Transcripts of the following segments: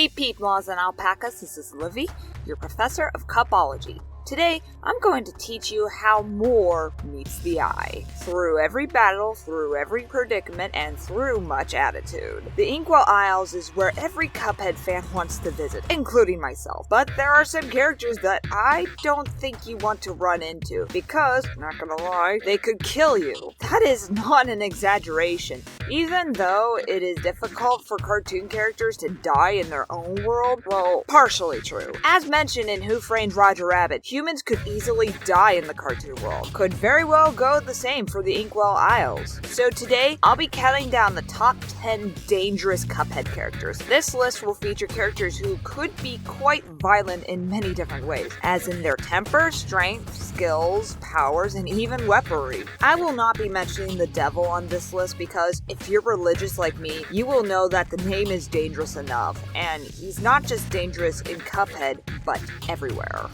Hey Pete Moths and Alpacas, this is Livy, your professor of Cupology. Today, I'm going to teach you how more meets the eye. Through every battle, through every predicament, and through much attitude. The Inkwell Isles is where every Cuphead fan wants to visit, including myself. But there are some characters that I don't think you want to run into, because, not gonna lie, they could kill you. That is not an exaggeration. Even though it is difficult for cartoon characters to die in their own world, well, partially true. As mentioned in Who Framed Roger Rabbit, humans could easily die in the cartoon world. Could very well go the same for the Inkwell Isles. So today, I'll be counting down the top 10 dangerous Cuphead characters. This list will feature characters who could be quite violent in many different ways, as in their temper, strength, skills, powers, and even weaponry. I will not be mentioning the devil on this list because if you're religious like me, you will know that the name is dangerous enough, and he's not just dangerous in Cuphead, but everywhere.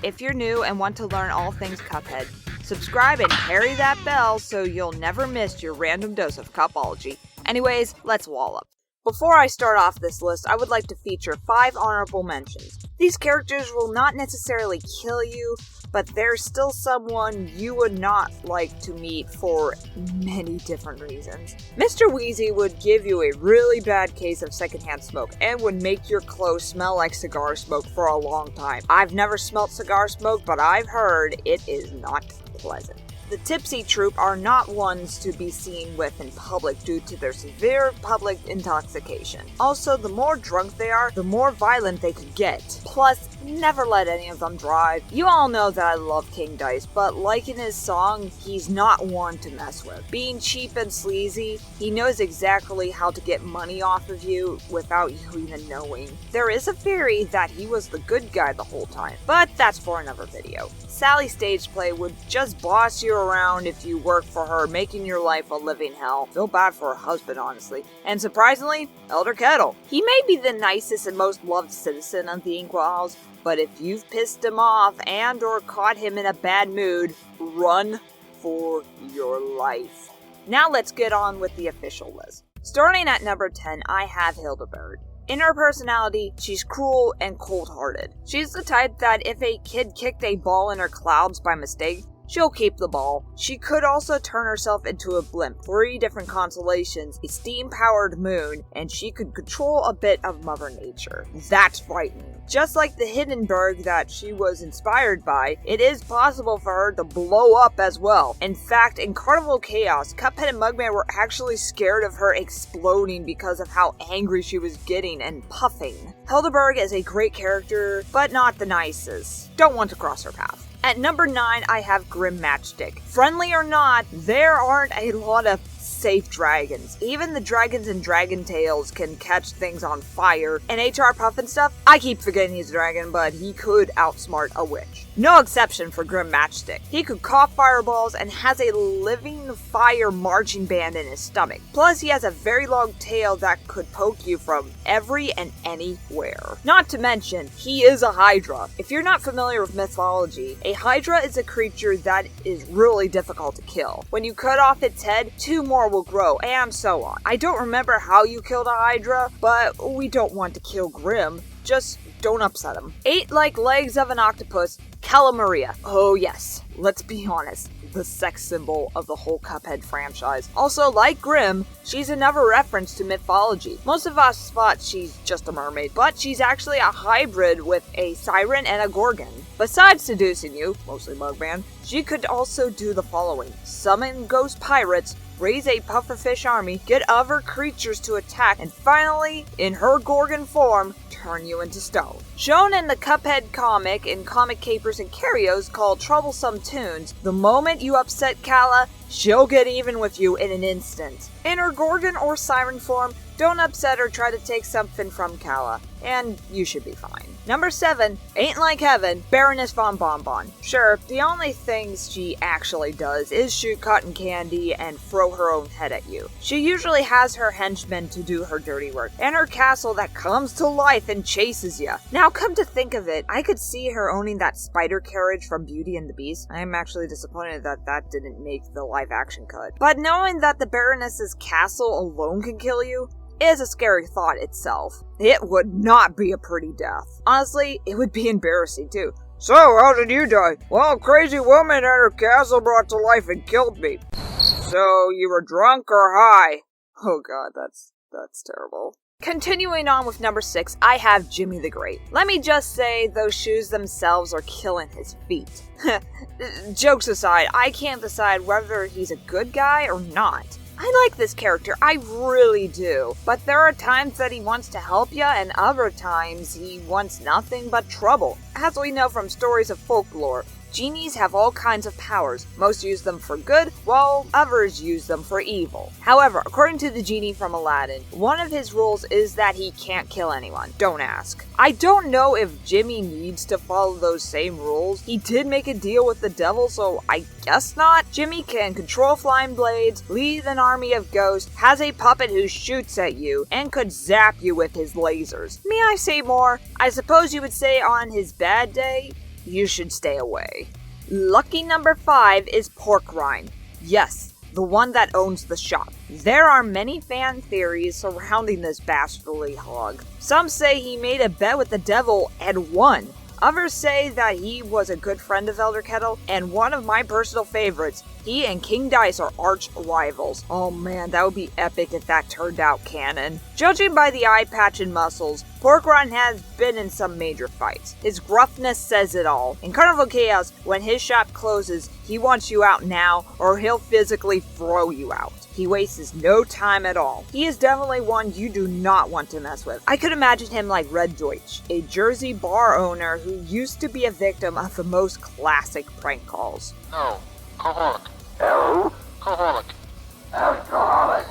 If you're new and want to learn all things Cuphead, subscribe and carry that bell so you'll never miss your random dose of Cupology. Anyways, let's wallop. Before I start off this list, I would like to feature 5 honorable mentions. These characters will not necessarily kill you, but there's still someone you would not like to meet for many different reasons. Mr. Wheezy would give you a really bad case of secondhand smoke and would make your clothes smell like cigar smoke for a long time. I've never smelt cigar smoke, but I've heard it is not pleasant. The Tipsy Troupe are not ones to be seen with in public due to their severe public intoxication. Also, the more drunk they are, the more violent they could get. Plus, never let any of them drive. You all know that I love King Dice, but like in his song, he's not one to mess with. Being cheap and sleazy, he knows exactly how to get money off of you without you even knowing. There is a theory that he was the good guy the whole time, but that's for another video. Sally Stageplay would just boss you around if you work for her, making your life a living hell. Feel bad for her husband, honestly. And surprisingly, Elder Kettle. He may be the nicest and most loved citizen of the Inkwell Isles, but if you've pissed him off and or caught him in a bad mood, run for your life. Now let's get on with the official list. Starting at number 10, I have Hildeberg. In her personality, she's cruel and cold-hearted. She's the type that if a kid kicked a ball in her clouds by mistake, she'll keep the ball. She could also turn herself into a blimp, 3 different constellations, a steam-powered moon, and she could control a bit of Mother Nature. That's frightening. Just like the Hindenburg that she was inspired by, it is possible for her to blow up as well. In fact, in Carnival Chaos, Cuphead and Mugman were actually scared of her exploding because of how angry she was getting and puffing. Hildeberg is a great character, but not the nicest. Don't want to cross her path. At number 9, I have Grim Matchstick. Friendly or not, there aren't a lot of safe dragons. Even the dragons in Dragon Tales can catch things on fire. And HR Pufnstuf, I keep forgetting he's a dragon, but he could outsmart a witch. No exception for Grim Matchstick. He could cough fireballs and has a living fire marching band in his stomach. Plus, he has a very long tail that could poke you from every and anywhere. Not to mention, he is a Hydra. If you're not familiar with mythology, a Hydra is a creature that is really difficult to kill. When you cut off its head, 2 more will grow, and so on. I don't remember how you killed a Hydra, but we don't want to kill Grim. Just don't upset him. 8 like legs of an octopus, Calamaria. Oh yes, let's be honest, the sex symbol of the whole Cuphead franchise. Also, like Grim, she's another reference to mythology. Most of us thought she's just a mermaid, but she's actually a hybrid with a siren and a gorgon. Besides seducing you, mostly Mugman, she could also do the following: summon ghost pirates, raise a pufferfish army, get other creatures to attack, and finally, in her gorgon form, turn you into stone. Shown in the Cuphead comic in Comic Capers and Curios called Troublesome Tunes, the moment you upset Calla, she'll get even with you in an instant. In her gorgon or siren form, don't upset or try to take something from Calla, and you should be fine. Number 7, Ain't Like Heaven, Baroness von Bonbon. Sure, the only things she actually does is shoot cotton candy and throw her own head at you. She usually has her henchmen to do her dirty work, and her castle that comes to life and chases you. Now come to think of it, I could see her owning that spider carriage from Beauty and the Beast. I am actually disappointed that that didn't make the live action cut. But knowing that the Baroness's castle alone can kill you, is a scary thought itself. It would not be a pretty death. Honestly, it would be embarrassing too. So, how did you die? Well, a crazy woman at her castle brought to life and killed me. So, you were drunk or high? Oh god, that's terrible. Continuing on with number 6, I have Jimmy the Great. Let me just say, those shoes themselves are killing his feet. Jokes aside, I can't decide whether he's a good guy or not. I like this character, I really do. But there are times that he wants to help ya, and other times he wants nothing but trouble. As we know from stories of folklore, genies have all kinds of powers. Most use them for good, while others use them for evil. However, according to the genie from Aladdin, one of his rules is that he can't kill anyone. Don't ask. I don't know if Jimmy needs to follow those same rules. He did make a deal with the devil, so I guess not. Jimmy can control flying blades, lead an army of ghosts, has a puppet who shoots at you, and could zap you with his lasers. May I say more? I suppose you would say on his bad day, you should stay away. Lucky number 5 is Pork Rind. Yes, the one that owns the shop. There are many fan theories surrounding this bastardly hog. Some say he made a bet with the devil and won. Others say that he was a good friend of Elder Kettle, and one of my personal favorites, he and King Dice are arch rivals. Oh man, that would be epic if that turned out canon. Judging by the eye patch and muscles, Pork Rind has been in some major fights. His gruffness says it all. In Carnival Chaos, when his shop closes, he wants you out now, or he'll physically throw you out. He wastes no time at all. He is definitely one you do not want to mess with. I could imagine him like Red Deutsch, a Jersey bar owner who used to be a victim of the most classic prank calls. No. Alcoholic. No. Alcoholic. Alcoholic.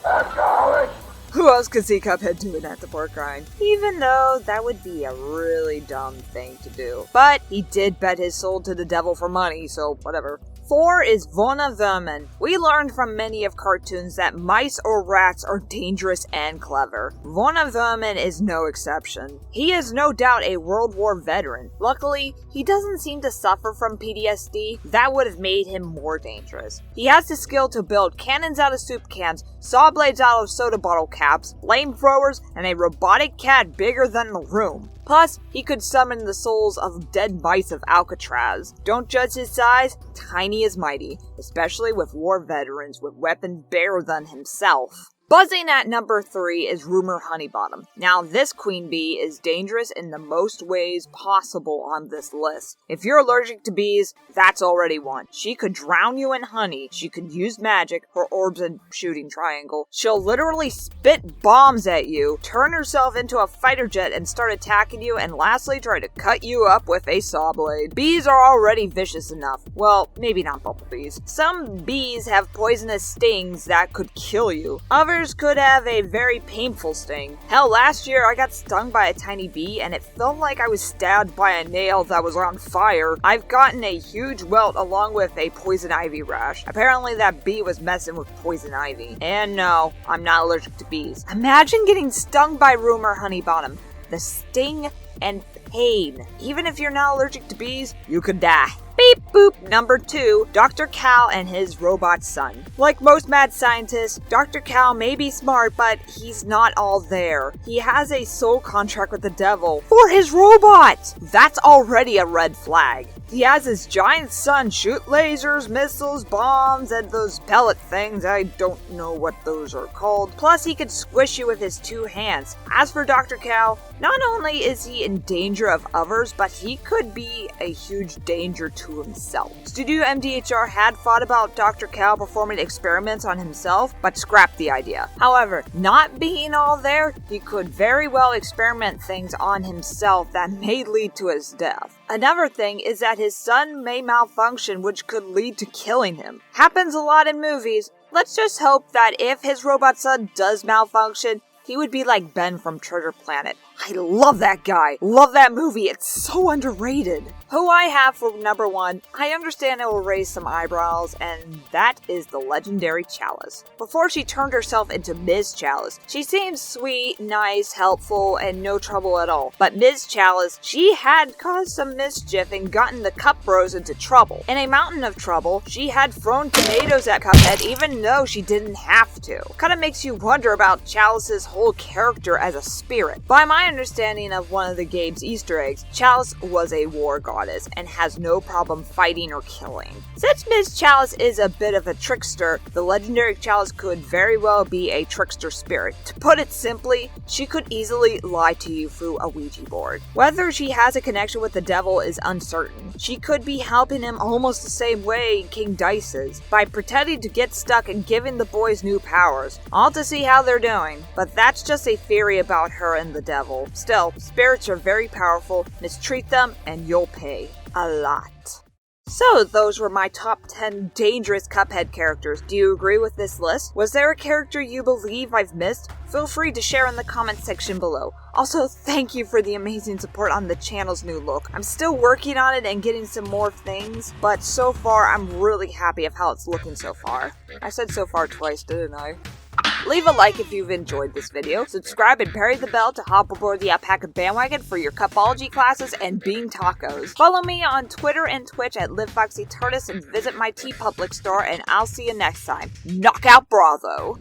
Alcoholic. Who else could see Cuphead doing that to Pork Rind? Even though that would be a really dumb thing to do. But he did bet his soul to the devil for money, so whatever. 4 is Vonna Vermin. We learned from many of cartoons that mice or rats are dangerous and clever. Vonna Vermin is no exception. He is no doubt a World War veteran. Luckily, he doesn't seem to suffer from PTSD. That would have made him more dangerous. He has the skill to build cannons out of soup cans, saw blades out of soda bottle caps, flamethrowers, and a robotic cat bigger than the room. Plus, he could summon the souls of dead mice of Alcatraz. Don't judge his size, tiny is mighty, especially with war veterans with weapons bigger than himself. Buzzing at number 3 is Rumor Honeybottom. Now, this queen bee is dangerous in the most ways possible on this list. If you're allergic to bees, that's already one. She could drown you in honey, she could use magic, her orb's a shooting triangle. She'll literally spit bombs at you, turn herself into a fighter jet and start attacking you, and lastly try to cut you up with a saw blade. Bees are already vicious enough. Well, maybe not bumblebees. Some bees have poisonous stings that could kill you. Others could have a very painful sting. Hell, last year I got stung by a tiny bee and it felt like I was stabbed by a nail that was on fire. I've gotten a huge welt along with a poison ivy rash. Apparently that bee was messing with poison ivy. And no, I'm not allergic to bees. Imagine getting stung by Rumor Honeybottom. The sting and pain. Even if you're not allergic to bees, you could die. Beep boop. Number 2, Dr. Cal and his robot son. Like most mad scientists, Dr. Cal may be smart, but he's not all there. He has a soul contract with the devil for his robot! That's already a red flag. He has his giant son shoot lasers, missiles, bombs, and those pellet things. I don't know what those are called. Plus, he could squish you with his 2 hands. As for Dr. Cal, not only is he in danger of others, but he could be a huge danger to himself. Studio MDHR had thought about Dr. Cal performing experiments on himself, but scrapped the idea. However, not being all there, he could very well experiment things on himself that may lead to his death. Another thing is that his son may malfunction, which could lead to killing him. Happens a lot in movies. Let's just hope that if his robot son does malfunction, he would be like Ben from Treasure Planet. I love that guy. Love that movie. It's so underrated. Who I have for number 1, I understand it will raise some eyebrows, and that is the legendary Chalice. Before she turned herself into Ms. Chalice, she seemed sweet, nice, helpful, and no trouble at all. But Ms. Chalice, she had caused some mischief and gotten the Cup Bros into trouble. In a mountain of trouble, she had thrown tomatoes at Cuphead even though she didn't have to. Kinda makes you wonder about Chalice's whole character as a spirit. By my understanding of one of the game's Easter eggs, Chalice was a war goddess and has no problem fighting or killing. Since Ms. Chalice is a bit of a trickster, the legendary Chalice could very well be a trickster spirit. To put it simply, she could easily lie to you through a Ouija board. Whether she has a connection with the devil is uncertain. She could be helping him almost the same way King Dice's, by pretending to get stuck and giving the boys new powers. All to see how they're doing, but that's just a theory about her and the devil. Still, spirits are very powerful, mistreat them and you'll pay a lot. So, those were my top 10 dangerous Cuphead characters. Do you agree with this list? Was there a character you believe I've missed? Feel free to share in the comment section below. Also, thank you for the amazing support on the channel's new look. I'm still working on it and getting some more things, but so far I'm really happy of how it's looking so far. I said so far twice, didn't I? Leave a like if you've enjoyed this video, subscribe and parry the bell to hop aboard the Alpaca bandwagon for your Cupology classes and bean tacos. Follow me on Twitter and Twitch at LiveFoxyTartus and visit my TeePublic store, and I'll see you next time. Knockout Bravo!